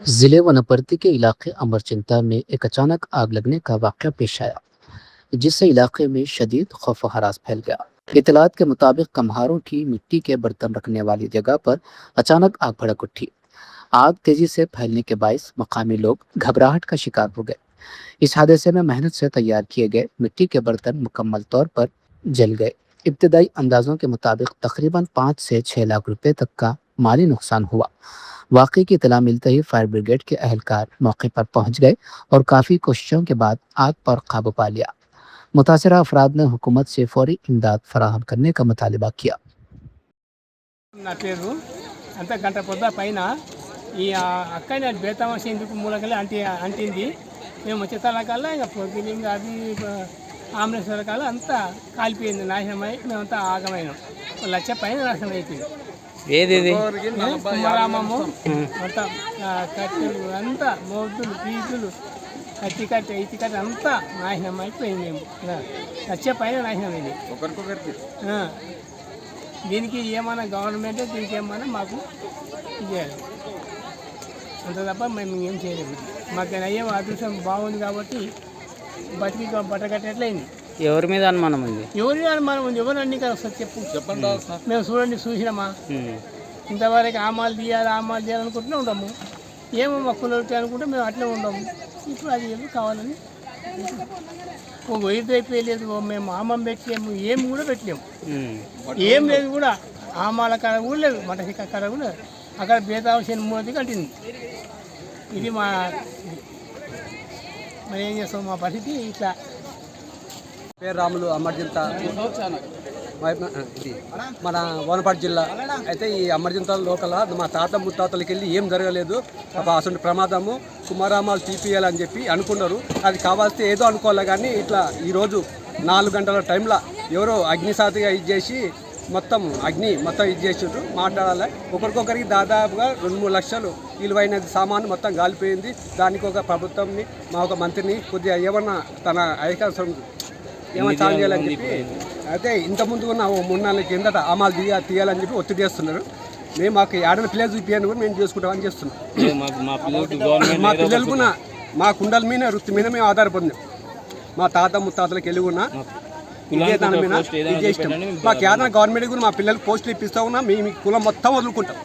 जिले वनपर्ती के इलाके अमरचिंता में एक अचानक आग लगने का वाक़या पेश आया, जिससे इलाके में शदीद खौफ व हरास फैल गया। इतलात के मुताबिक कम्हारों की मिट्टी के बर्तन रखने वाली जगह पर अचानक आग भड़क उठी। आग तेजी से फैलने के बायस मकामी लोग घबराहट का शिकार हो गए। इस हादसे में मेहनत से तैयार किए गए मिट्टी के बर्तन मुकम्मल तौर पर जल गए। इब्तदाई अंदाजों के मुताबिक तकरीबन 5 से 6 लाख रुपए तक का माली नुकसान हुआ। वाकई की इतला मिलते ही फायर ब्रिगेड के अहलकार मौके पर पहुंच गए और काफी कोशिशों के बाद आग पर काबू पा लिया। मुतासरा अफराद ने हुकूमत से फौरी इमदाद फराहम करने का मुतालबा किया। నా పేరు అంతా గంట పొద్దు పైన ఈ అక్కని అది బేతామసి ఎందుకు మూలకలే అంటింది. మేము వచ్చేతలకల్లా ఇంకా పొద్దున ఇంకా అది ఆంబులెన్స్ వరకల్లా అంతా కాలిపోయింది, నాశనమై మేమంతా ఆగమైనాం. 1,00,000 పైన నాశనం అయిపోయింది. ఏది ఇది కుమారామము అంతా కట్టెలు అంతా మోతులు పీచులు కత్తి కట్టె ఇతి కట్టె అంతా నాశనం అయిపోయింది. మేము 1,00,000 పైన నాశనం అయింది. దీనికి ఏమైనా గవర్నమెంటే దీనికి ఏమైనా మాకు ఇవ్వాలి, అంత తప్ప మేము ఏం చేయలేము. మాకు అయ్యే అదృష్టం బాగుంది కాబట్టి బతికి బట్టకట్టేట్లయింది. ఎవరి మీద అనుమానం ఉంది? ఎవరి అనుమానం ఉంది? ఎవరు అన్ని కదా ఒకసారి చెప్పండి. మేము చూసినామా ఇంతవరకు ఆమాలు తీయాలనుకుంటూనే ఉండము. ఏమో మా కులవుతాయి అనుకుంటే మేము అట్లే ఉండము. ఇప్పుడు అది ఏమి కావాలని ఒక వైపు అయిపోయలేదు. మేము ఆమం పెట్టలేము, ఏమి కూడా పెట్టలేము, ఏం లేదు కూడా. ఆమాల కాడ కూడా లేదు, మటసిక్క కాడ కూడా అక్కడ బేతావసిన మూలకి కట్టింది. ఇది మరి ఏం చేస్తాం, మా పరిస్థితి ఇట్లా. పేరు రాములు, అమర్జింత, ఇది మన వనపర్తి జిల్లా. అయితే ఈ అమర్జింత లోకల మా తాత ముత్తాతలకి వెళ్ళి ఏం జరగలేదు. అసలు ప్రమాదము కుమారామాలు తీపియాలని చెప్పి అనుకున్నారు. అది కావాల్సి ఏదో అనుకోవాలి కానీ ఇట్లా ఈరోజు 4 గంటల టైంలో ఎవరో అగ్నిసాతిగా ఇది చేసి మొత్తం ఇది చేసిండ్రు. మాట్లాడాలి ఒకరికొకరికి దాదాపుగా 2-3 లక్షలు విలువైన సామాను మొత్తం గాలిపోయింది. దానికి ఒక ప్రభుత్వంని మా ఒక మంత్రిని కొద్దిగా ఏమన్నా తన ఐకాసం ఏమైనా ఛాలెంజ్ చేయాలని చెప్పి, అయితే ఇంతకుముందు ఉన్న 3 నెలల కిందట ఆమాలు తీయాలని చెప్పి ఒత్తిడి చేస్తున్నారు. మేము మాకు ఏడైనా ప్లేస్ చూపించని కూడా మేము చేసుకుంటామని చేస్తున్నాం. మా పిల్లలు కూడా మా కుండల మీద వృత్తి మీద మేము ఆధారపడినాం. మా తాత ముత్తాతలకు వెళ్ళి కూడా ఇదే దాని మీద ఇది చేసినాం. మాకు ఏదైనా గవర్నమెంట్ కూడా మా పిల్లలకు పోస్టులు ఇప్పిస్తా ఉన్నా మేము కులం మొత్తం వదులుకుంటాం.